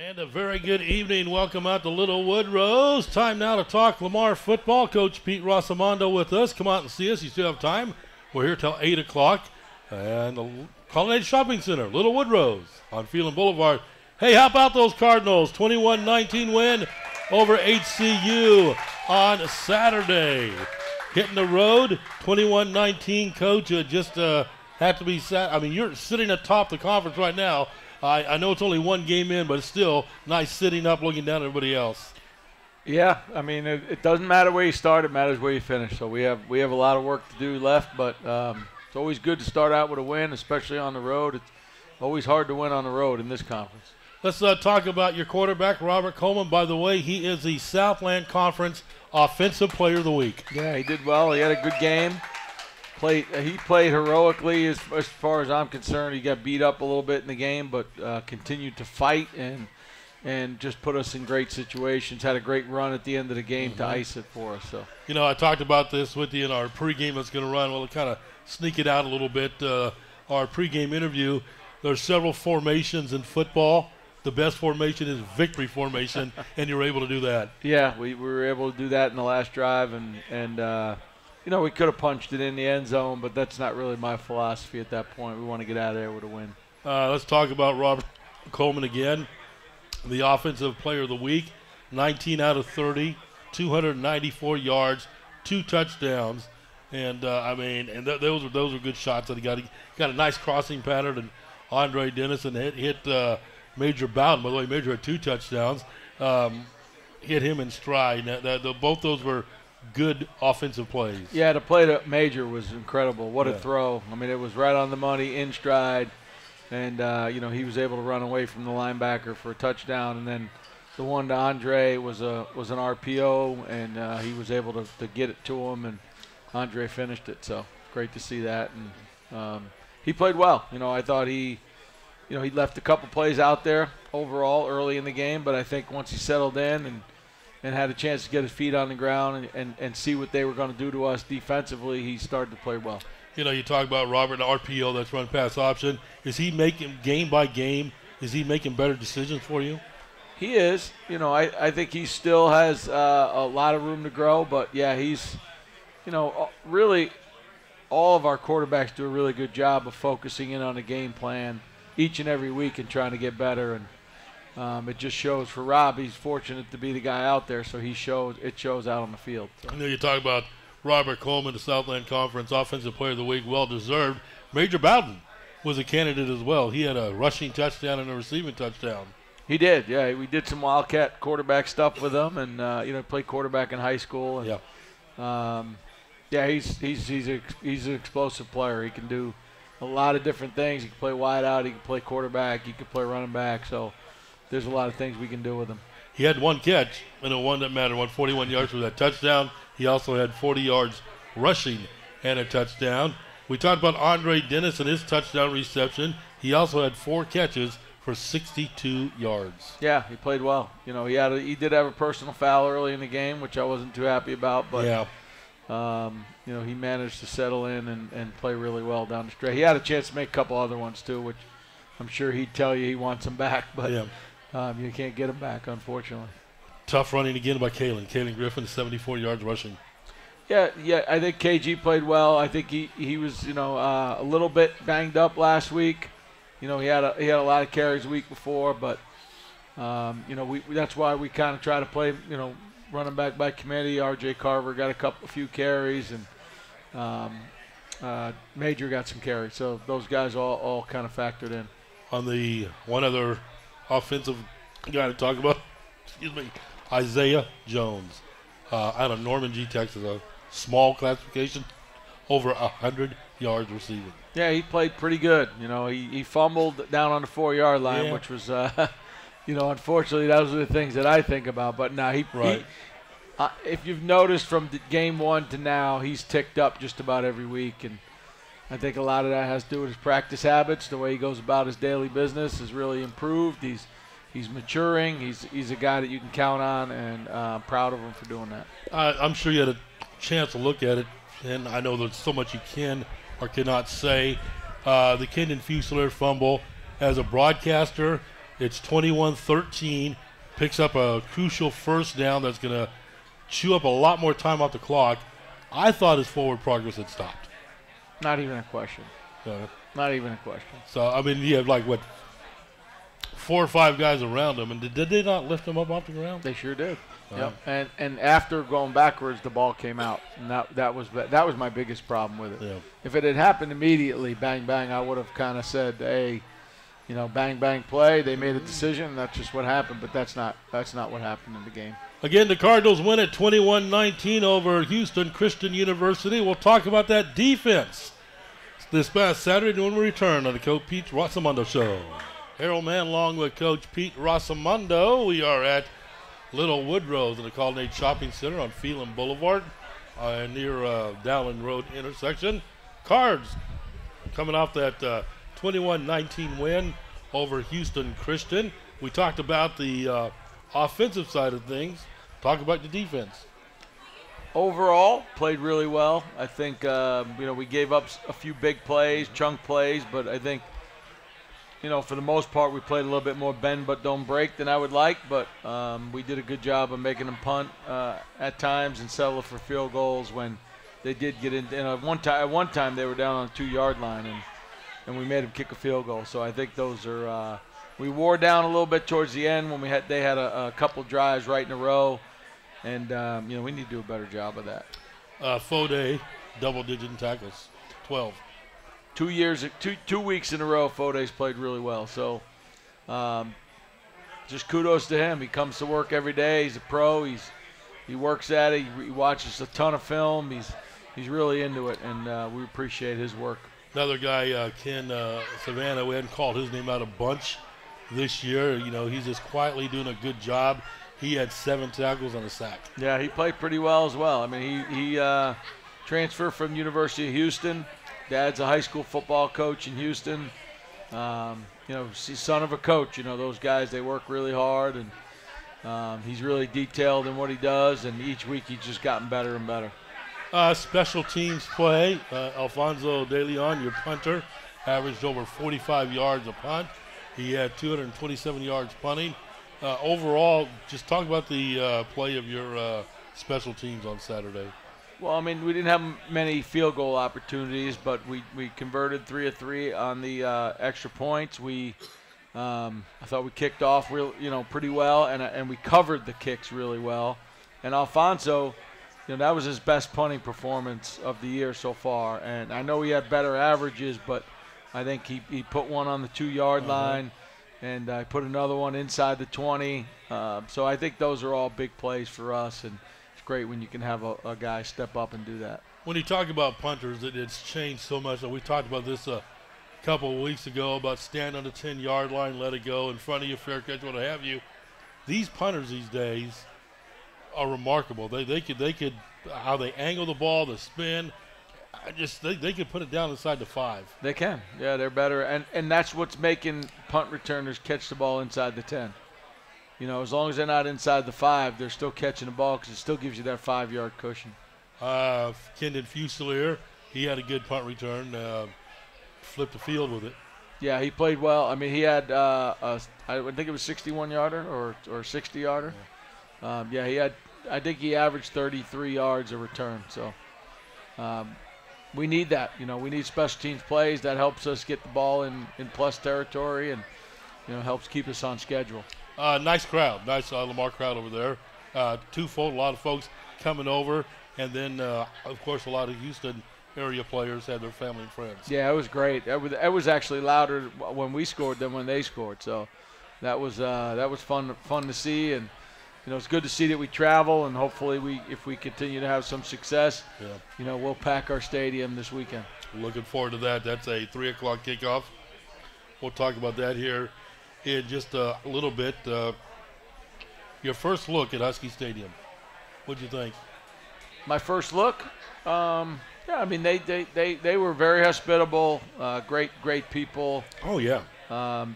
And a very good evening. Welcome out to Little Woodrose. Time now to talk Lamar football. Coach Pete Rossomando with us. Come out and see us. You still have time. We're here till 8 o'clock. And the Culinary Shopping Center, Little Woodrose on Phelan Boulevard. Hey, how about those Cardinals? 21-19 win over HCU on Saturday. Hitting the road, 21-19. Coach, just had to be sad. I mean, you're sitting atop the conference right now. I know it's only one game in, but it's still nice sitting up, looking down at everybody else. Yeah, I mean, it doesn't matter where you start; it matters where you finish. So we have a lot of work to do left, but it's always good to start out with a win, especially on the road. It's always hard to win on the road in this conference. Let's talk about your quarterback, Robert Coleman. By the way, he is the Southland Conference Offensive Player of the Week. Yeah, he did well. He had a good game. He played heroically as far as I'm concerned. He got beat up a little bit in the game, but continued to fight and just put us in great situations. Had a great run at the end of the game to ice it for us. So, you know, I talked about this with you in our pregame that's going to run. We'll kind of sneak it out a little bit. Our pregame interview, there's several formations in football. The best formation is victory formation, and you're able to do that. Yeah, we were able to do that in the last drive, and you know, we could have punched it in the end zone, but that's not really my philosophy at that point. We want to get out of there with a win. Let's talk about Robert Coleman again. The Offensive Player of the Week, 19 out of 30, 294 yards, 2 touchdowns. And, those are good shots that he got. He got a nice crossing pattern, and Andre Dennison hit Major Bowden. By the way, Major had 2 touchdowns. Hit him in stride. Both those were good offensive plays. Yeah, the play to Major was incredible. What a throw. I mean, it was right on the money, in stride. And, he was able to run away from the linebacker for a touchdown. And then the one to Andre was an RPO, and he was able to get it to him, and Andre finished it. So great to see that. And he played well. You know, I thought he left a couple plays out there overall early in the game, but I think once he settled in and had a chance to get his feet on the ground and see what they were going to do to us defensively, he started to play well. You know, you talk about Robert, RPO, that's run pass option. Is he making, game by game, is he making better decisions for you? He is. You know, I think he still has a lot of room to grow, but, yeah, he's, really all of our quarterbacks do a really good job of focusing in on a game plan each and every week and trying to get better. And it just shows for Rob. He's fortunate to be the guy out there, so it shows out on the field. So. I know you talk about Robert Coleman, the Southland Conference Offensive Player of the Week, well-deserved. Major Bowden was a candidate as well. He had a rushing touchdown and a receiving touchdown. He did, yeah. We did some Wildcat quarterback stuff with him, and played quarterback in high school. And, he's an explosive player. He can do a lot of different things. He can play wide out. He can play quarterback. He can play running back. So there's a lot of things we can do with him. He had 1 catch, and the one that mattered, 141 yards for that touchdown. He also had 40 yards rushing and a touchdown. We talked about Andre Dennis and his touchdown reception. He also had 4 catches for 62 yards. Yeah, he played well. You know, he did have a personal foul early in the game, which I wasn't too happy about. But, he managed to settle in and play really well down the stretch. He had a chance to make a couple other ones, too, which I'm sure he'd tell you he wants them back. But you can't get them back, unfortunately. Tough running again by Kalen Griffin, 74 yards rushing. Yeah, I think KG played well. I think he was, a little bit banged up last week. He had a lot of carries the week before, but that's why we kind of try to play, running back by committee. RJ Carver got a few carries, and Major got some carries. So those guys all kind of factored in. On the one other offensive guy to talk about, Isaiah Jones, out of Norman G, Texas, a small classification, over 100 yards receiving. Yeah, he played pretty good. He fumbled down on the 4-yard line, which was, unfortunately, those are the things that I think about. But now if you've noticed from game 1 to now, he's ticked up just about every week, and I think a lot of that has to do with his practice habits. The way he goes about his daily business has really improved. He's maturing. He's a guy that you can count on, and I'm proud of him for doing that. I'm sure you had a chance to look at it, and I know there's so much you can or cannot say. The Kenyon Fusilier fumble, as a broadcaster, It's 21-13. Picks up a crucial first down that's going to chew up a lot more time off the clock. I thought his forward progress had stopped. Not even a question. Not even a question. So, I mean, you have like, 4 or 5 guys around him, and did they not lift him up off the ground? They sure did. Yep. And after going backwards, the ball came out, and that was my biggest problem with it. Yeah. If it had happened immediately, bang bang, I would have kind of said, hey, bang bang play. They made a decision. That's just what happened. But that's not what happened in the game. Again, the Cardinals win at 21-19 over Houston Christian University. We'll talk about that defense this past Saturday when we return on the Coach Pete Rossomando Show. Harold Mann along with Coach Pete Rossomando. We are at Little Woodrow's in the Colonnade Shopping Center on Phelan Boulevard near Dowling Road intersection. Cards coming off that 21-19 win over Houston Christian. We talked about the offensive side of things. Talk about the defense. Overall, played really well. I think we gave up a few big plays, chunk plays, but I think for the most part we played a little bit more bend but don't break than I would like. But we did a good job of making them punt at times and settle for field goals when they did get in. At one time they were down on the 2-yard line and we made them kick a field goal. So I think those are. We wore down a little bit towards the end when they had a couple drives right in a row. And, we need to do a better job of that. Fode, double-digit tackles, 12. 2 weeks in a row, Fode's played really well. So just kudos to him. He comes to work every day. He's a pro. He works at it. He watches a ton of film. He's really into it, and we appreciate his work. Another guy, Ken Savannah, we hadn't called his name out a bunch this year. He's just quietly doing a good job. He had 7 tackles and a sack. Yeah, he played pretty well as well. I mean, he transferred from University of Houston. Dad's a high school football coach in Houston. He's son of a coach. Those guys, they work really hard, and he's really detailed in what he does, and each week he's just gotten better and better. Special teams play. Alfonso De Leon, your punter, averaged over 45 yards a punt. He had 227 yards punting. Overall, just talk about the play of your special teams on Saturday. Well, I mean, we didn't have many field goal opportunities, but we converted 3 of 3 on the extra points. I thought we kicked off pretty well, and we covered the kicks really well. And Alfonso, that was his best punting performance of the year so far. And I know he had better averages, but I think he put one on the 2-yard line. And I put another one inside the 20. So I think those are all big plays for us, and it's great when you can have a guy step up and do that. When you talk about punters, it's changed so much. We talked about this a couple of weeks ago about stand on the 10-yard line, let it go in front of you, fair catch, what have you. These punters these days are remarkable. They could how they angle the ball, the spin. They could put it down inside the 5. They can. Yeah, they're better. And that's what's making punt returners catch the ball inside the 10. As long as they're not inside the 5, they're still catching the ball because it still gives you that 5-yard cushion. Kendon Fusilier, he had a good punt return, flipped the field with it. Yeah, he played well. I mean, he had, I think it was 61-yarder or 60-yarder. Yeah. I think he averaged 33 yards a return. So, we need that. We need special teams plays. That helps us get the ball in plus territory and, helps keep us on schedule. Nice crowd. Nice Lamar crowd over there. Twofold, a lot of folks coming over. And then, of course, a lot of Houston area players had their family and friends. Yeah, it was great. It was actually louder when we scored than when they scored. So that was fun to see. And, it's good to see that we travel, and hopefully if we continue to have some success, we'll pack our stadium this weekend. Looking forward to that. That's a 3 o'clock kickoff. We'll talk about that here in just a little bit. Your first look at Husky Stadium, what'd you think? My first look? Yeah, I mean, they were very hospitable, great people. Oh, yeah.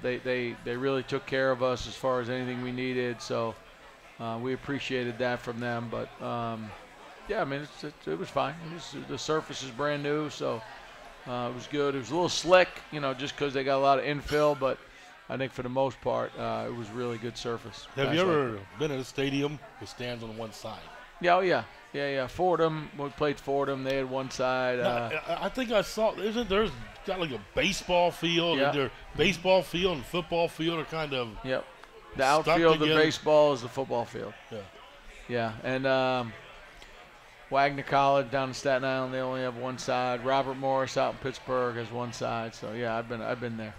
They really took care of us as far as anything we needed, so we appreciated that from them. But, yeah, I mean, it was fine. The surface is brand new, so it was good. It was a little slick, just because they got a lot of infill, but I think for the most part, it was really good surface. Have you ever been in a stadium with stands on one side? Yeah, oh yeah. Yeah. Fordham, we played Fordham. They had one side. I think I saw, there's got like a baseball field, and their baseball field and football field are kind of Yep. The outfield of baseball is the football field. Yeah. Yeah, and Wagner College down in Staten Island, they only have one side. Robert Morris out in Pittsburgh has one side. So yeah, I've been there.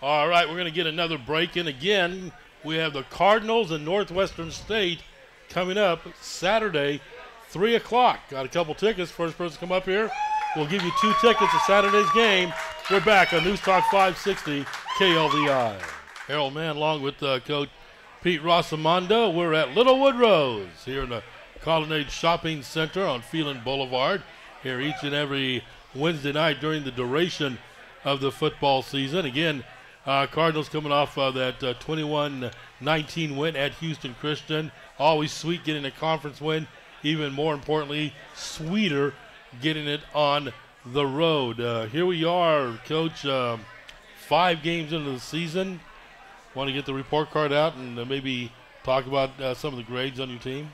All right, we're going to get another break in again. We have the Cardinals and Northwestern State coming up Saturday, 3 o'clock. Got a couple tickets. First person to come up here, we'll give you 2 tickets to Saturday's game. We're back on News Talk 560 KLVI. Harold Mann along with Coach Pete Rossomando. We're at Little Woodrow's here in the Colonnade Shopping Center on Phelan Boulevard. Here each and every Wednesday night during the duration of the football season. Again, Cardinals coming off that 21-19 win at Houston Christian. Always sweet getting a conference win. Even more importantly, sweeter getting it on the road. Here we are, Coach, 5 games into the season. Want to get the report card out and maybe talk about some of the grades on your team?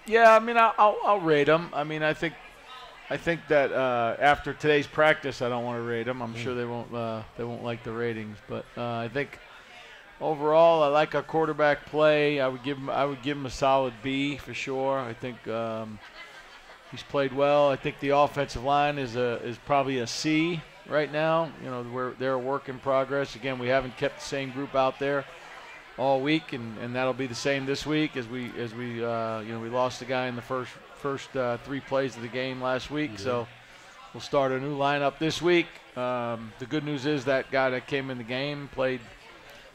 Yeah, I mean, I'll rate them. I mean, I think that after today's practice, I don't want to rate them. I'm sure they won't like the ratings, but I think overall, I like our quarterback play. I would give him a solid B for sure. I think he's played well. I think the offensive line is probably a C right now. You know, they're a work in progress. Again, we haven't kept the same group out there all week, and that'll be the same this week as we we lost a guy in the first 3 plays of the game last week. Yeah. So we'll start a new lineup this week. The good news is that guy that came in the game played.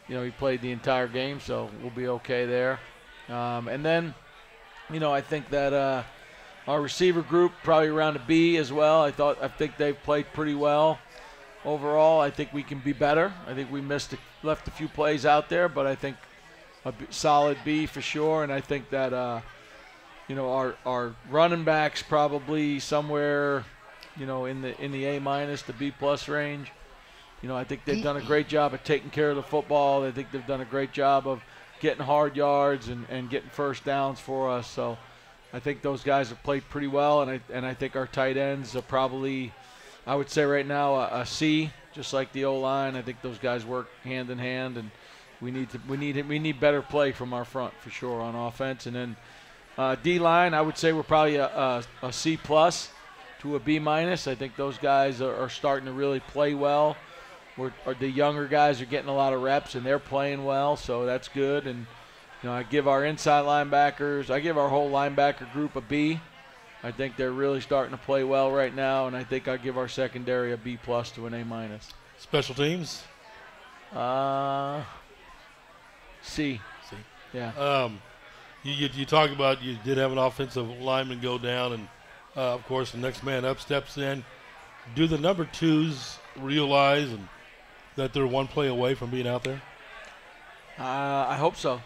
He played the entire game, so we'll be okay there. And then, I think that our receiver group probably around a B as well. I think they've played pretty well overall. I think we can be better. I think we left a few plays out there, but I think a solid B for sure. And I think that our running backs probably somewhere in the A- to B+ range. I think they've done a great job of taking care of the football. I think they've done a great job of getting hard yards and getting first downs for us. So I think those guys have played pretty well, and I think our tight ends are probably, I would say right now, a C, just like the O-line. I think those guys work hand in hand, and we need better play from our front for sure on offense. And then D-line, I would say we're probably a C+ to a B-. I think those guys are starting to really play well. The younger guys are getting a lot of reps, and they're playing well, so that's good. And I give our inside linebackers, I give our whole linebacker group a B. I think they're really starting to play well right now, and I think I give our secondary a B+ to an A-. Special teams? C. Yeah. You talk about you did have an offensive lineman go down, and of course the next man up steps in. Do the number 2s realize that they're one play away from being out there? I hope so.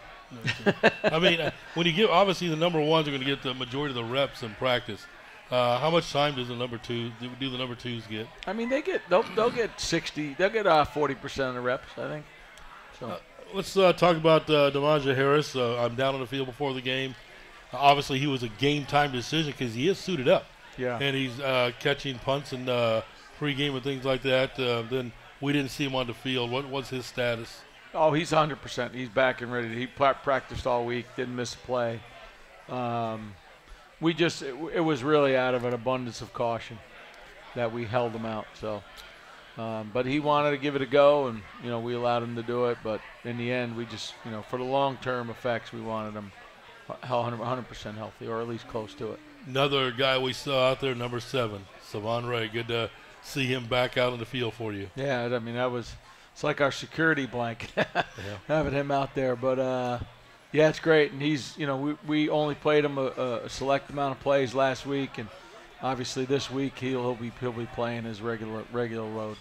I mean, when you give, obviously the number 1s are going to get the majority of the reps in practice. How much time does the number 2 do the number 2s get? I mean, they'll get 60. They'll get 40% of the reps, I think. So let's talk about Demaja Harris. I'm down on the field before the game. Obviously, he was a game time decision because he is suited up. Yeah. And he's catching punts and pregame and things like that. Then we didn't see him on the field. What was his status? Oh, he's 100%. He's back and ready. He practiced all week, didn't miss a play. It was really out of an abundance of caution that we held him out. So, but he wanted to give it a go, and we allowed him to do it. But in the end, we just for the long-term effects, we wanted him 100% healthy, or at least close to it. Another guy we saw out there, number 7, Savon Ray. Good to see him back out on the field for you. Yeah, I mean it's like our security blanket having him out there. But yeah, it's great, and he's we only played him a select amount of plays last week, and obviously this week he'll be playing his regular load.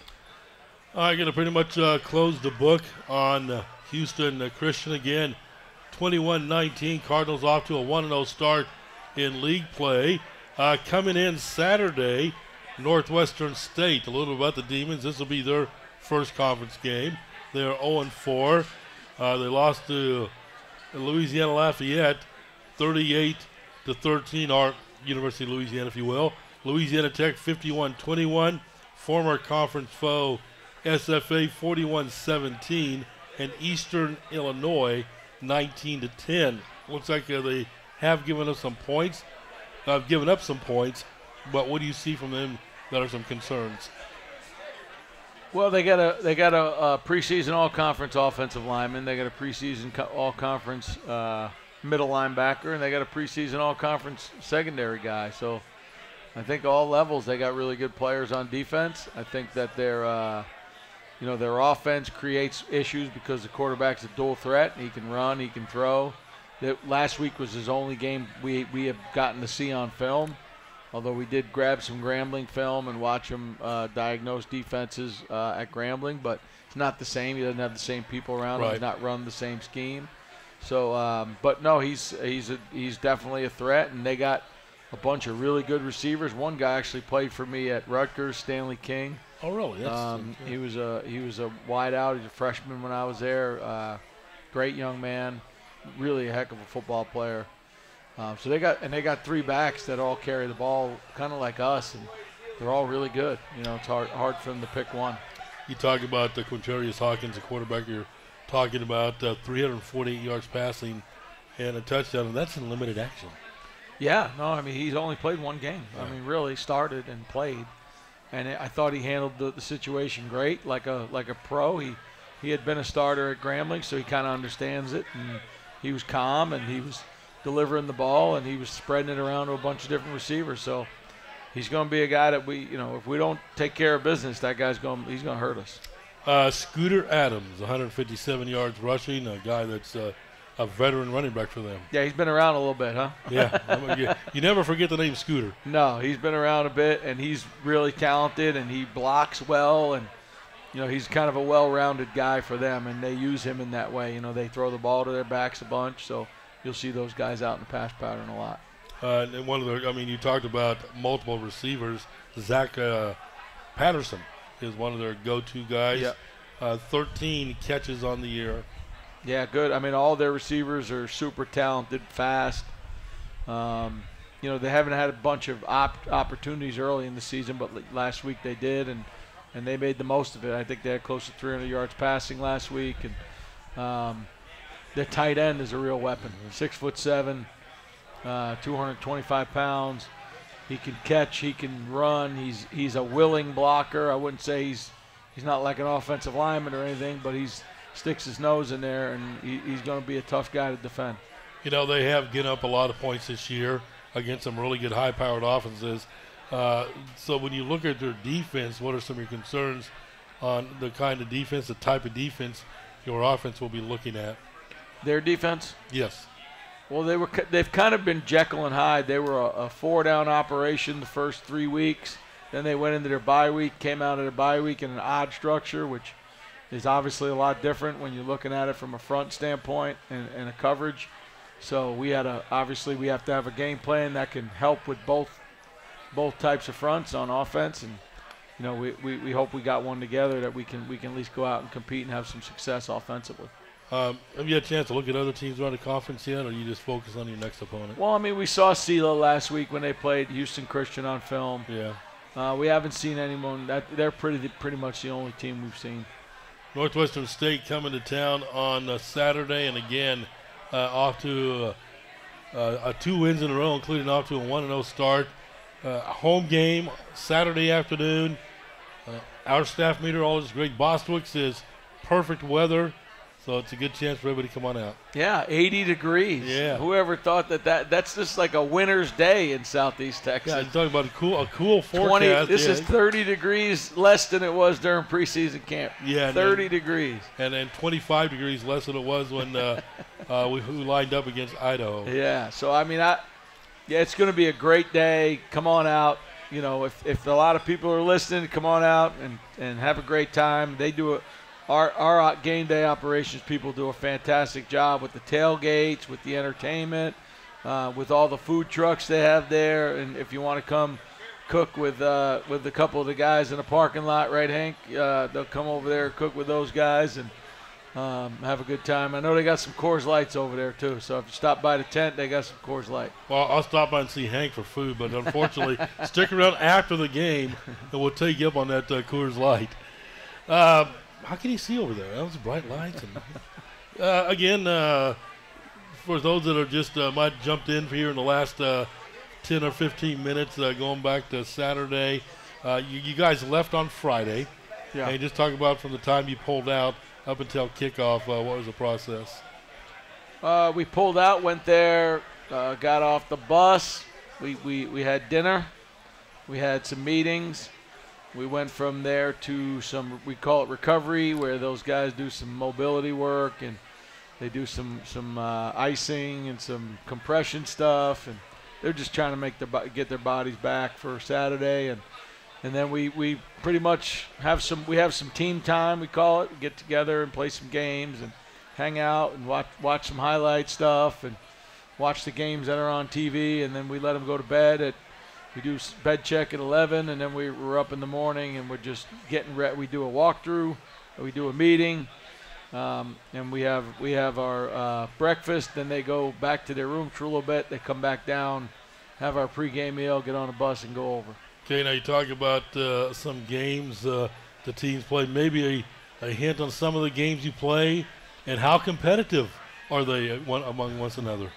I'm going to pretty much close the book on Houston Christian again. 21-19, Cardinals off to a 1-0 start in league play. Coming in Saturday, Northwestern State. A little about the Demons. This will be their first conference game. They are 0-4. They lost to Louisiana Lafayette, 38-13. Our University of Louisiana, if you will. Louisiana Tech 51-21. Former conference foe SFA 41-17, and Eastern Illinois 19-10. Looks like they have given us some points. Given up some points, but what do you see from them that are some concerns? Well, they got a preseason all-conference offensive lineman. They got a preseason all-conference middle linebacker, and they got a preseason all-conference secondary guy. So I think all levels they got really good players on defense. I think that their offense creates issues because the quarterback's a dual threat. He can run, he can throw. Last week was his only game we have gotten to see on film, although we did grab some Grambling film and watch him diagnose defenses at Grambling, but it's not the same. He doesn't have the same people around him. He's not run the same scheme. So, but no, he's definitely a threat, and they got a bunch of really good receivers. One guy actually played for me at Rutgers, Stanley King. Oh, really? He was a wide out. He's a freshman when I was there. Great young man, really a heck of a football player. So they got three backs that all carry the ball, kind of like us, and they're all really good. It's hard for them to pick one. You talk about the Quintarius Hawkins, the quarterback. You're talking about 348 yards passing and a touchdown, and that's in limited action. Yeah, no, I mean he's only played one game. Right. I mean really started and played. And I thought he handled the situation great, like a pro. He had been a starter at Grambling, so he kind of understands it. And he was calm, and he was delivering the ball, and he was spreading it around to a bunch of different receivers. So he's going to be a guy that if we don't take care of business, that he's going to hurt us. Scooter Adams, 157 yards rushing, a guy that's a veteran running back for them. Yeah, he's been around a little bit, huh? Yeah. You never forget the name Scooter. No, he's been around a bit, and he's really talented, and he blocks well, and he's kind of a well-rounded guy for them, and they use him in that way. They throw the ball to their backs a bunch, so you'll see those guys out in the pass pattern a lot. And you talked about multiple receivers. Zach Patterson is one of their go-to guys. Yep. 13 catches on the year. Yeah, good. I mean, all their receivers are super talented, fast. They haven't had a bunch of opportunities early in the season, but last week they did, and they made the most of it. I think they had close to 300 yards passing last week, and their tight end is a real weapon. 6'7", 225 pounds. He can catch, he can run. He's a willing blocker. I wouldn't say he's not like an offensive lineman or anything, but he's sticks his nose in there, and he's going to be a tough guy to defend. They have given up a lot of points this year against some really good high-powered offenses. So when you look at their defense, what are some of your concerns on the kind of defense, the type of defense your offense will be looking at? Their defense? Yes. Well, they've kind of been Jekyll and Hyde. They were a four-down operation the first 3 weeks. Then they went into their bye week, came out of their bye week in an odd structure, which is obviously a lot different when you're looking at it from a front standpoint and a coverage. So we have to have a game plan that can help with both types of fronts on offense, and we hope we got one together that we can at least go out and compete and have some success offensively. Have you had a chance to look at other teams around the conference yet, or you just focus on your next opponent? Well, I mean, we saw CeeLo last week when they played Houston Christian on film. Yeah. We haven't seen anyone. They're pretty much the only team we've seen. Northwestern State coming to town on Saturday, and again off to 2 wins in a row, including off to a 1-0 start. Home game Saturday afternoon. Our staff meteorologist Greg Bostwick says perfect weather, so it's a good chance for everybody to come on out. Yeah, 80 degrees. Yeah. Whoever thought that's just like a winter's day in Southeast Texas. Yeah, you're talking about a cool forecast. This is 30 degrees less than it was during preseason camp. Yeah, 30 degrees. And then 25 degrees less than it was when we lined up against Idaho. Yeah, so I mean, it's going to be a great day. Come on out. If a lot of people are listening, come on out and have a great time. They do Our game day operations people do a fantastic job with the tailgates, with the entertainment, with all the food trucks they have there. And if you want to come cook with a couple of the guys in the parking lot, right, Hank? They'll come over there, cook with those guys, and have a good time. I know they got some Coors Lights over there too. So if you stop by the tent, they got some Coors Light. Well, I'll stop by and see Hank for food, but unfortunately, stick around after the game, and we'll take you up on that Coors Light. How can you see over there? Those bright lights. And again, for those that are just might jumped in here in the last 10 or 15 minutes, going back to Saturday, you guys left on Friday. Yeah. And just talk about from the time you pulled out up until kickoff, what was the process? We pulled out, went there, got off the bus. We had dinner. We had some meetings. We went from there to some, we call it recovery, where those guys do some mobility work and they do some icing and some compression stuff, and they're just trying to get their bodies back for Saturday. And then we pretty much have some team time, we call it. We get together and play some games and hang out and watch some highlight stuff and watch the games that are on TV, and then we let them go to bed we do bed check at 11, and then we're up in the morning and we're just getting ready. We do a walkthrough, we do a meeting, and we have our breakfast. Then they go back to their rooms for a little bit. They come back down, have our pregame meal, get on a bus, and go over. Okay, now you talk about some games the teams play. Maybe a hint on some of the games you play, and how competitive are they among one another?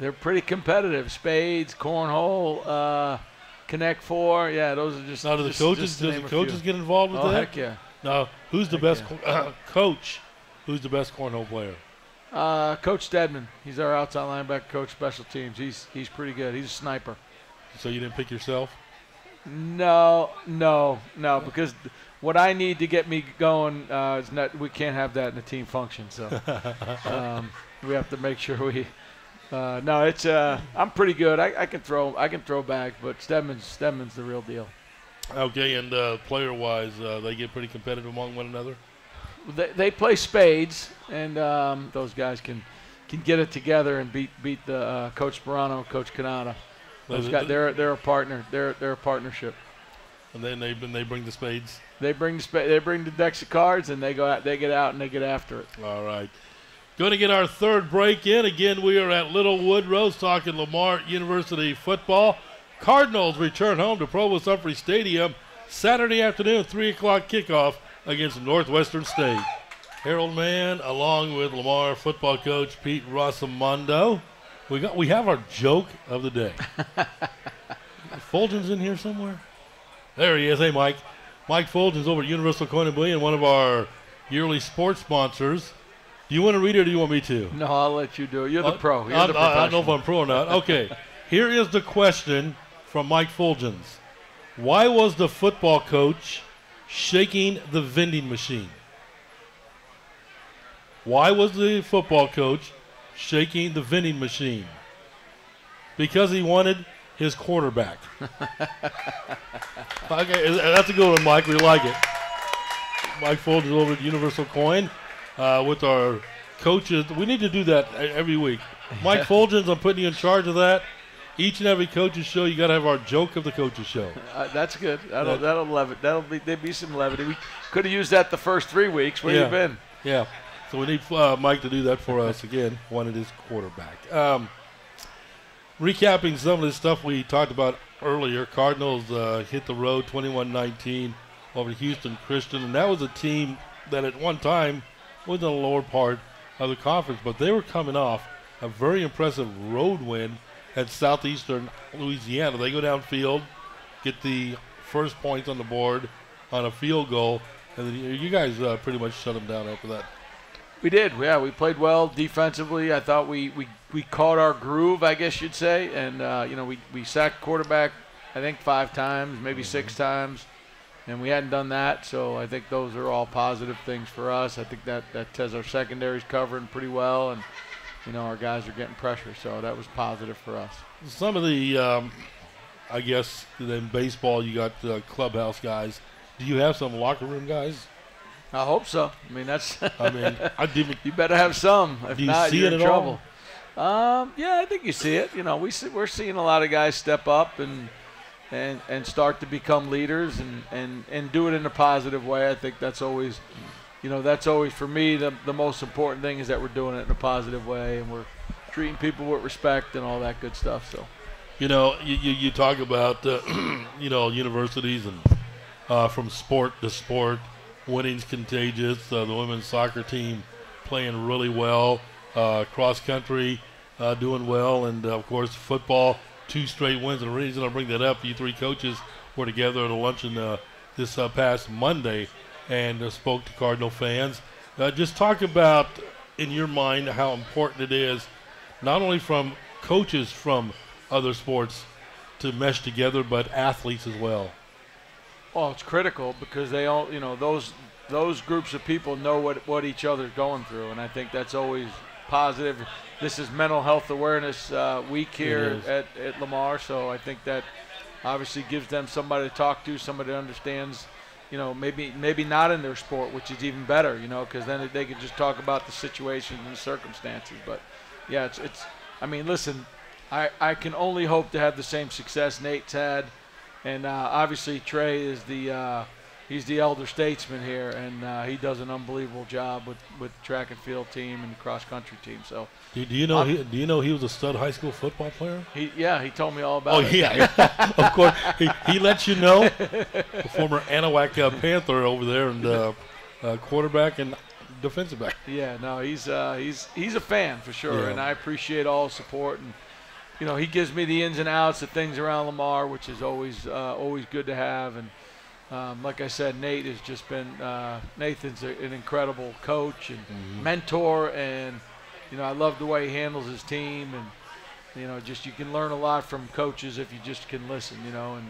They're pretty competitive. Spades, cornhole, Connect Four. Yeah, those are just. Now, do the coaches get involved with that? Oh, heck yeah. Now, who's the best coach? Who's the best cornhole player? Coach Stedman. He's our outside linebacker coach, special teams. He's pretty good. He's a sniper. So you didn't pick yourself? No, because what I need to get me going is not. We can't have that in a team function. So we have to make sure we. No, it's. I'm pretty good. I can throw back, but Stedman's the real deal. Okay, and player-wise, they get pretty competitive among one another. They play spades, and those guys can get it together and beat the Coach Sperano, Coach Canada. Those guys, they're a partner. They're a partnership. And then they bring the spades. They bring the decks of cards, and they go out. They get out and they get after it. All right. Going to get our third break in. Again, we are at Little Woodrow's talking Lamar University football. Cardinals return home to Provost Humphrey Stadium Saturday afternoon, 3 o'clock kickoff against Northwestern State. Harold Mann, along with Lamar football coach Pete Rossomando. We have our joke of the day. Fulton's in here somewhere. There he is. Hey, Mike. Mike Fulton's over at Universal Coin and Bullion, one of our yearly sports sponsors. Do you want to read it or do you want me to? No, I'll let you do it. You're the pro. You're the professional. I don't know if I'm pro or not. Okay. Here is the question from Mike Fulgens. Why was the football coach shaking the vending machine? Why was the football coach shaking the vending machine? Because he wanted his quarterback. Okay, that's a good one, Mike. We like it. Mike Fulgens over at Universal Coin. With our coaches. We need to do that every week. Mike Fulgens, I'm putting you in charge of that. Each and every coach's show, you got to have our joke of the coach's show. That's good. That'll levity. There'll be some levity. We could have used that the first 3 weeks. Where you been? Yeah. So we need Mike to do that for us again. Wanted his quarterback. Recapping some of the stuff we talked about earlier. Cardinals hit the road 21-19 over Houston Christian, and that was a team that at one time was in the lower part of the conference, but they were coming off a very impressive road win at Southeastern Louisiana. They go downfield, get the first points on the board on a field goal, and then you guys pretty much shut them down after that. We did, yeah. We played well defensively. I thought we caught our groove, I guess you'd say, and we sacked quarterback, I think 5 times, maybe 6 times. And we hadn't done that, so I think those are all positive things for us. I think that says our secondary's covering pretty well, and our guys are getting pressure, so that was positive for us. Some of the, I guess, in baseball, you got clubhouse guys. Do you have some locker room guys? I hope so. I mean, that's. You better have some. If not, see you're it in at trouble. Yeah, I think you see it. We're seeing a lot of guys step up and and start to become leaders and do it in a positive way. I think that's always, that's always for me the most important thing is that we're doing it in a positive way and we're treating people with respect and all that good stuff. So, you talk about universities and from sport to sport, winning's contagious. The women's soccer team playing really well, cross country doing well, and of course football. 2 straight wins. And the reason I bring that up, you 3 coaches were together at a luncheon this past Monday and spoke to Cardinal fans. Just talk about, in your mind, how important it is, not only from coaches from other sports to mesh together, but athletes as well. Well, it's critical because they all, those groups of people know what each other's going through, and I think that's always positive. This is Mental Health Awareness Week here at Lamar, so I think that obviously gives them somebody to talk to, somebody that understands, maybe not in their sport, which is even better, because then they can just talk about the situations and the circumstances. But, yeah, it's listen, I can only hope to have the same success Nate's had, and obviously Trey is he's the elder statesman here, and he does an unbelievable job with the track and field team and the cross country team. So, do you know he was a stud high school football player? He told me all about it. Oh yeah, of course. He lets you know. A former Anahuac Panther over there and quarterback and defensive back. Yeah, no, he's a fan for sure, and I appreciate all his support. And he gives me the ins and outs of things around Lamar, which is always good to have. And like I said, Nate has just been Nathan's an incredible coach and mentor, and I love the way he handles his team, and just you can learn a lot from coaches if you just can listen,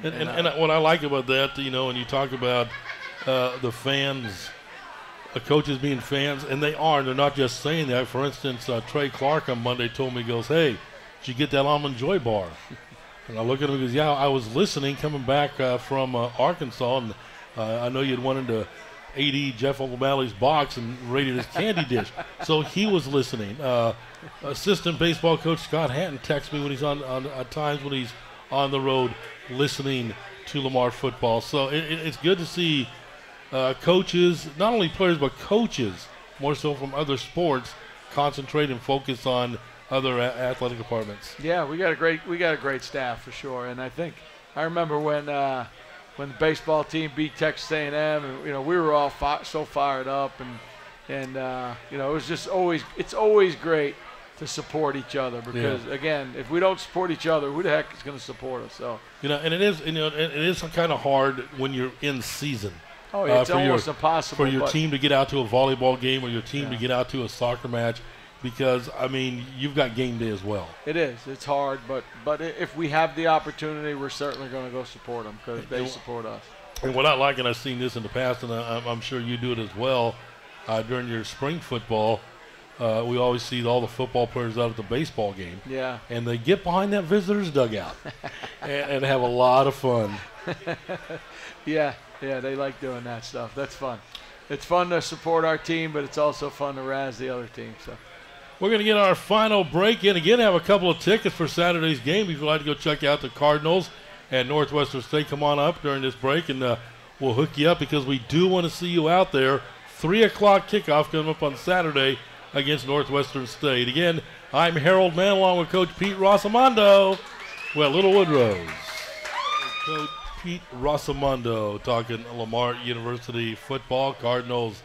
And what I like about that, when you talk about the fans, coaches being fans, and they're not just saying that. For instance, Trey Clark on Monday told me, he goes, "Hey, did you get that Almond Joy bar?" And I look at him and he goes, "Yeah, I was listening coming back from Arkansas, and I know you'd went into AD Jeff O'Malley's box and rated his candy dish." So he was listening. Assistant baseball coach Scott Hatton texts me when he's at times when he's on the road listening to Lamar football. So it's good to see coaches, not only players but coaches, more so from other sports, concentrate and focus on other athletic departments. Yeah, we got a great staff for sure, and I remember when the baseball team beat Texas A&M, and we were all so fired up, and it was just it's always great to support each other because again, if we don't support each other, who the heck is going to support us? So and it is kind of hard when you're in season. Oh, it's almost impossible for your team to get out to a volleyball game or your team to get out to a soccer match. Because, you've got game day as well. It is. It's hard, but if we have the opportunity, we're certainly going to go support them because they support us. And what I like, and I've seen this in the past, and I'm sure you do it as well, during your spring football, we always see all the football players out at the baseball game. Yeah. And they get behind that visitor's dugout and have a lot of fun. Yeah, they like doing that stuff. That's fun. It's fun to support our team, but it's also fun to razz the other team. So. We're going to get our final break in. Again, have a couple of tickets for Saturday's game. If you'd like to go check out the Cardinals and Northwestern State, come on up during this break, and we'll hook you up because we do want to see you out there. 3 o'clock kickoff coming up on Saturday against Northwestern State. Again, I'm Harold Mann along with Coach Pete Rossomando. Well, Little Woodrose. Coach Pete Rossomando talking Lamar University football. Cardinals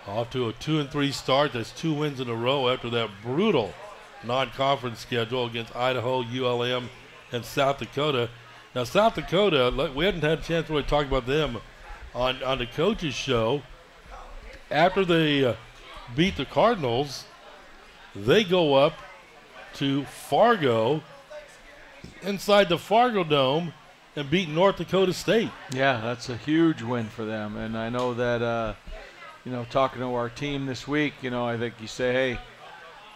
off to a 2-3 start. That's 2 wins in a row after that brutal non-conference schedule against Idaho, ULM, and South Dakota. Now, South Dakota, we hadn't had a chance to really talk about them on the coaches show. After they beat the Cardinals, they go up to Fargo, inside the Fargo Dome, and beat North Dakota State. Yeah, that's a huge win for them. And I know that talking to our team this week, I think you say, hey,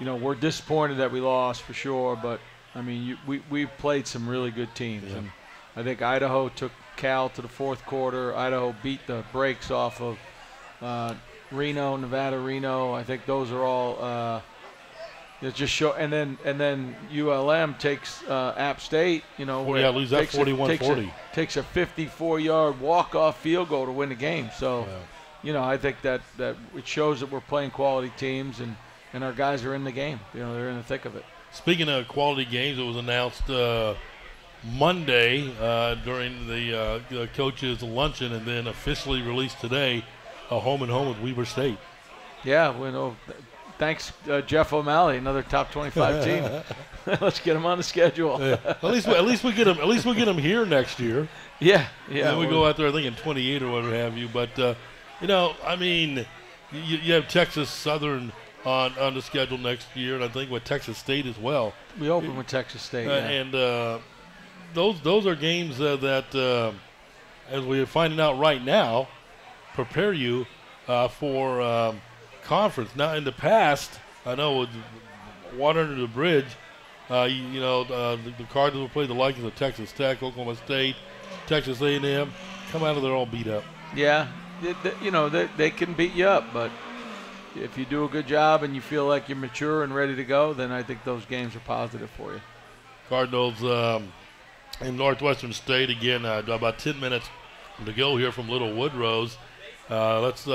we're disappointed that we lost for sure, but, we played some really good teams. Yeah. And I think Idaho took Cal to the fourth quarter. Idaho beat the brakes off of Nevada Reno. I think those are all It just show, and then ULM takes App State. Lose that 41-40. Takes a 54-yard walk-off field goal to win the game. So, I think that it shows that we're playing quality teams, and our guys are in the game. They're in the thick of it. Speaking of quality games, it was announced Monday during the coaches' luncheon, and then officially released today, a home and home with Weber State. Yeah, thanks, Jeff O'Malley, another top 25 team. Let's get him on the schedule. Yeah. At least we get him. At least we get him here next year. Yeah. And we go out there, I think, in 28 or whatever have you. But you have Texas Southern on the schedule next year, and I think with Texas State as well. We open with Texas State. And those are games that, as we're finding out right now, prepare you for conference. Now, in the past, I know with water under the bridge, the Cardinals will play the likes of Texas Tech, Oklahoma State, Texas A&M, come out of there all beat up. Yeah, they can beat you up, but if you do a good job and you feel like you're mature and ready to go, then I think those games are positive for you. Cardinals in Northwestern State, again, about 10 minutes to go here from Little Woodrow's. Let's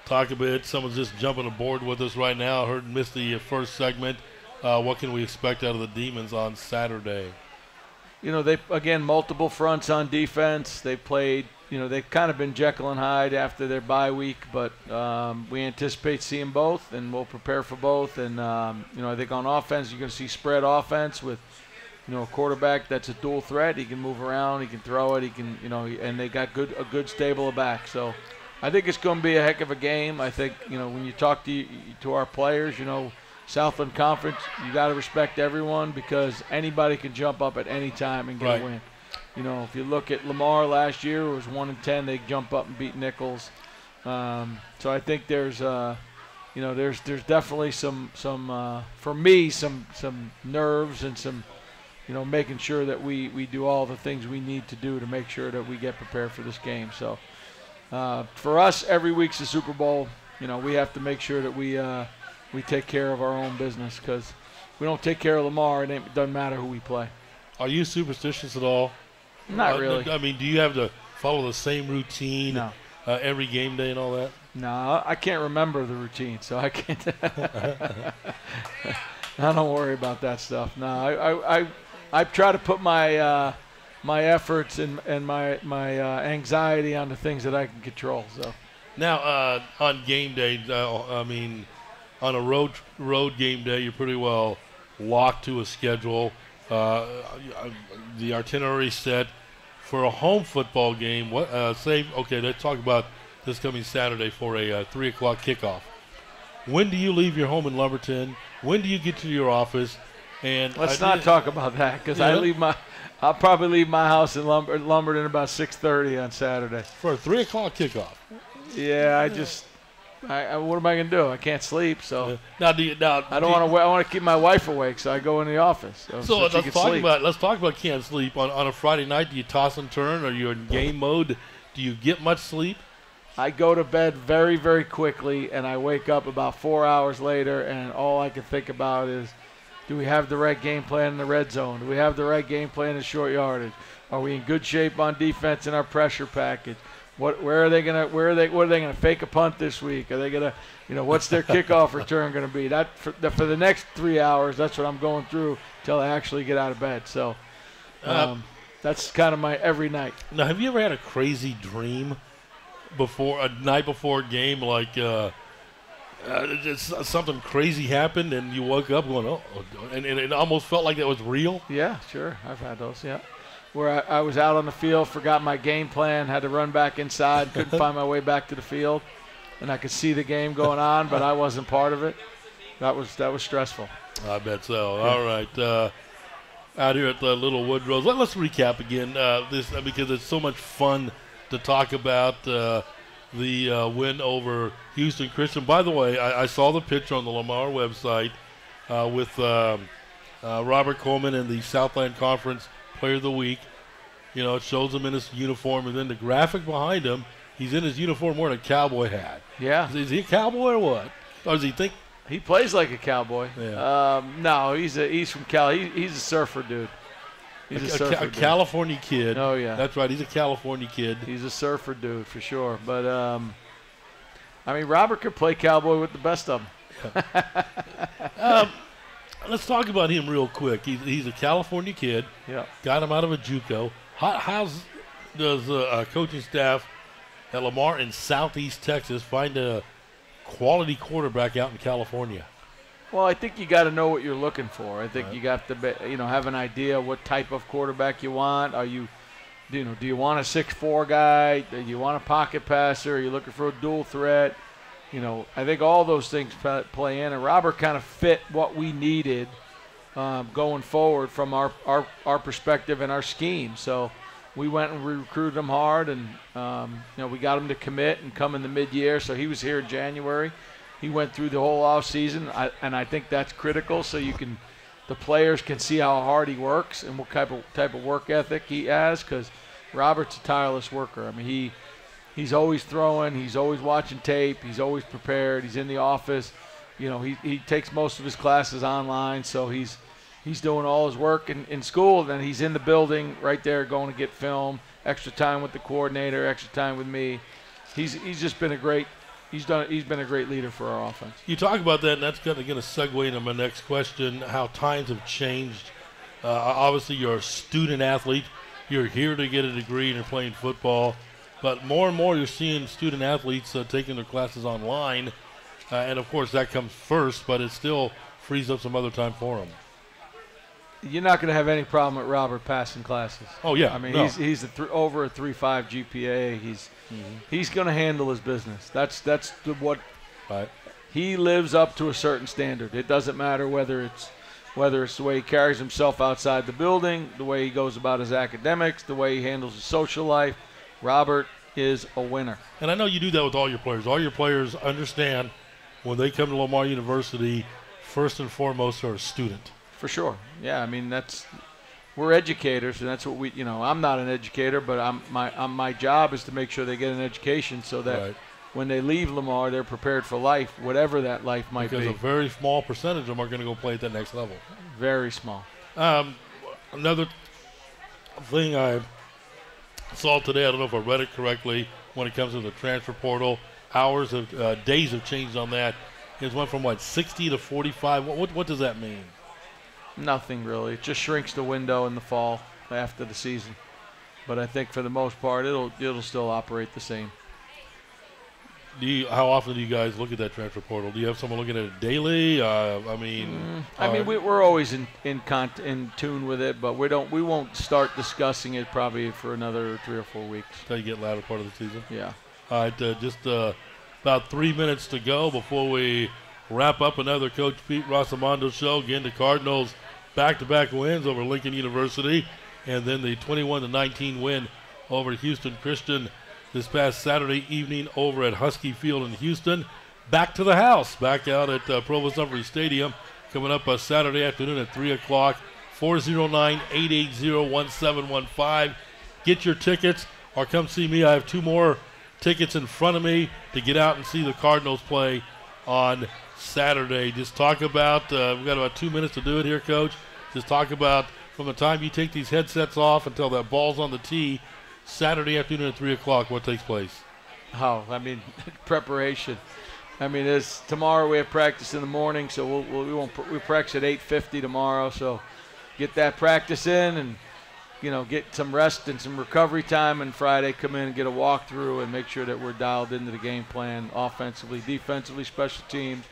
talk a bit. Someone's just jumping aboard with us right now. I missed the first segment. What can we expect out of the Demons on Saturday? They again multiple fronts on defense. They played. They've kind of been Jekyll and Hyde after their bye week, but we anticipate seeing both, and we'll prepare for both. And I think on offense, you're going to see spread offense with a quarterback that's a dual threat. He can move around, he can throw it, he can and they got a good stable of back. So I think it's going to be a heck of a game. I think when you talk to our players, Southland Conference, you got to respect everyone because anybody can jump up at any time and get a win. If you look at Lamar last year, it was 1-10. They jump up and beat Nichols. So I think there's definitely some for me some nerves and some making sure that we do all the things we need to do to make sure that we get prepared for this game. So for us, every week's a Super Bowl. We have to make sure that we take care of our own business because if we don't take care of Lamar, it doesn't matter who we play. Are you superstitious at all? Not really. I mean, do you have to follow the same routine every game day and all that? No, I can't remember the routine, so I can't. I don't worry about that stuff. No, I try to put my efforts and my anxiety on the things that I can control. So now on game day, on a road game day, you're pretty well locked to a schedule. The itinerary set for a home football game. Let's talk about this coming Saturday for a 3 o'clock kickoff. When do you leave your home in Lumberton? When do you get to your office? And let's not talk about that because I'll probably leave my house in Lumberton about 6:30 on Saturday for a 3 o'clock kickoff. Yeah, what am I going to do? I can't sleep, so I want to keep my wife awake, so I go in the office. So let's talk about can't sleep on a Friday night. Do you toss and turn? Are you in game mode? Do you get much sleep? I go to bed very, very quickly, and I wake up about 4 hours later, and all I can think about is, do we have the right game plan in the red zone? Do we have the right game plan in short yardage? Are we in good shape on defense in our pressure package? What are they gonna fake a punt this week? Are they gonna, what's their kickoff return gonna be? That for the next 3 hours, that's what I'm going through till I actually get out of bed. So that's kind of my every night. Now, have you ever had a crazy dream a night before a game, like something crazy happened and you woke up going, and it almost felt like it was real? Yeah, sure, I've had those. Yeah. Where I was out on the field, forgot my game plan, had to run back inside, couldn't find my way back to the field, and I could see the game going on, but I wasn't part of it. That was stressful. I bet so. All right, out here at the Little Woodrow's, let's recap again this because it's so much fun to talk about the win over Houston Christian. By the way, I saw the picture on the Lamar website with Robert Coleman and the Southland Conference Player of the Week. It shows him in his uniform, and then the graphic behind him, he's in his uniform wearing a cowboy hat. Yeah. Is he a cowboy or what? Or does he think He plays like a cowboy. Yeah. No, he's from Cal. He's a surfer dude. He's a surfer dude. California kid. Oh, yeah. That's right. He's a California kid. He's a surfer dude for sure. But, I mean, Robert could play cowboy with the best of them. Yeah. Let's talk about him real quick. He's a California kid. Yeah. Got him out of a JUCO. How does the coaching staff at Lamar in Southeast Texas find a quality quarterback out in California? Well, I think you got to know what you're looking for. I think you got to, have an idea what type of quarterback you want. Do you want a 6'4" guy? Do you want a pocket passer? Are you looking for a dual threat? I think all those things play in, and Robert kind of fit what we needed going forward from our perspective and our scheme. So we went and recruited him hard, and we got him to commit and come in the mid-year. So he was here in January. He went through the whole off season, and I think that's critical. So the players can see how hard he works and what type of work ethic he has, because Robert's a tireless worker. I mean, he's always throwing, he's always watching tape, he's always prepared, he's in the office. He takes most of his classes online, so he's doing all his work in school, and then he's in the building right there going to get film, extra time with the coordinator, extra time with me. He's just been a great leader for our offense. You talk about that, and that's going to segue into my next question, how times have changed. Obviously, you're a student athlete. You're here to get a degree and you're playing football. But more and more you're seeing student athletes taking their classes online. And, of course, that comes first, but it still frees up some other time for them. You're not going to have any problem with Robert passing classes. Oh, yeah. I mean, no. he's over a 3.5 GPA. He's going to handle his business. That's what right. He lives up to a certain standard. It doesn't matter whether it's the way he carries himself outside the building, the way he goes about his academics, the way he handles his social life. Robert is a winner. And I know you do that with all your players. All your players understand when they come to Lamar University, first and foremost, are a student. For sure. Yeah, I mean, we're educators, and that's what we, I'm not an educator, but my job is to make sure they get an education so that right. when they leave Lamar, they're prepared for life, whatever that life might be. Because a very small percentage of them are going to go play at that next level. Very small. Another thing I saw today, I don't know if I read it correctly, when it comes to the transfer portal, days have changed on that. It went from, 60 to 45. What does that mean? Nothing really. It just shrinks the window in the fall after the season. But I think for the most part, it'll still operate the same. How often do you guys look at that transfer portal? Do you have someone looking at it daily? We're always in tune with it, but we won't start discussing it probably for another 3 or 4 weeks. Until you get latter part of the season? Yeah. All right, just about 3 minutes to go before we wrap up another Coach Pete Rossomando show. Again, the Cardinals back-to-back wins over Lincoln University, and then the 21-19 win over Houston Christian this past Saturday evening over at Husky Field in Houston. Back to the house, back out at Provost Humphrey Stadium, coming up Saturday afternoon at 3 o'clock, 409-880-1715. Get your tickets or come see me. I have 2 more tickets in front of me to get out and see the Cardinals play on Saturday. Just talk about, we've got about 2 minutes to do it here, Coach. Just talk about from the time you take these headsets off until that ball's on the tee, Saturday afternoon at 3 o'clock, what takes place? Preparation. Tomorrow we have practice in the morning, so we practice at 8:50 tomorrow. So get that practice in and, get some rest and some recovery time, and Friday come in and get a walkthrough and make sure that we're dialed into the game plan offensively, defensively, special teams.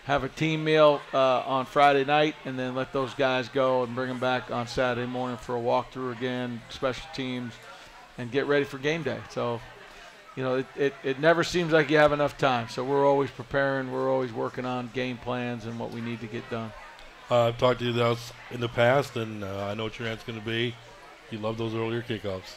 Have a team meal on Friday night, and then let those guys go and bring them back on Saturday morning for a walkthrough again, special teams, and get ready for game day. So, it never seems like you have enough time. So we're always preparing. We're always working on game plans and what we need to get done. I've talked to you about in the past, and I know what your answer's going to be. You love those earlier kickoffs.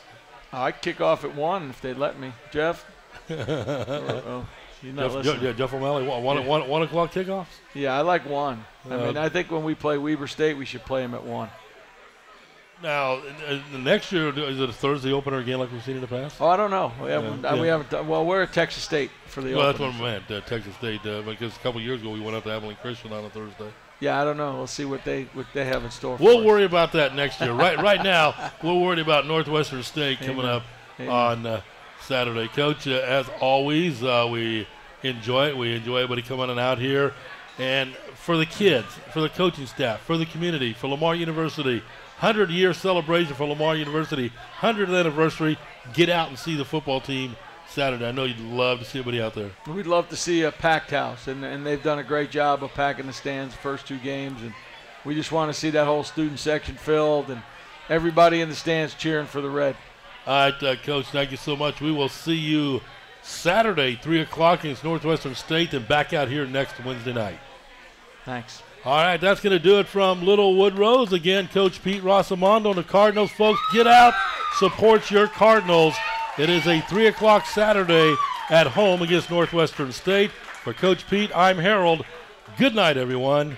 I'd kick off at 1 if they'd let me. Jeff? You're not listening. Jeff O'Malley, 1 o'clock kickoffs? Yeah, I like 1. I think when we play Weber State, we should play them at 1. Now, next year, is it a Thursday opener again like we've seen in the past? Oh, I don't know. We haven't done, well, we're at Texas State for the Well, opener. that's what I meant, Texas State, because a couple years ago we went up to Abilene Christian on a Thursday. Yeah, I don't know. We'll see what they have in store for We'll us. worry about that next year. Right now, we're worried about Northwestern State coming up on Saturday. Coach, as always, we enjoy it. We enjoy everybody coming on out here. And for the kids, for the coaching staff, for the community, for Lamar University, 100-year celebration for Lamar University, 100th anniversary, get out and see the football team Saturday. I know you'd love to see everybody out there. We'd love to see a packed house, and they've done a great job of packing the stands the first 2 games, and we just want to see that whole student section filled and everybody in the stands cheering for the Red. All right, Coach, thank you so much. We will see you Saturday, 3 o'clock against Northwestern State, and back out here next Wednesday night. Thanks. All right, that's going to do it from Little Woodrose. Again, Coach Pete Rossomando and the Cardinals. Folks, get out, support your Cardinals. It is a 3 o'clock Saturday at home against Northwestern State. For Coach Pete, I'm Harold. Good night, everyone.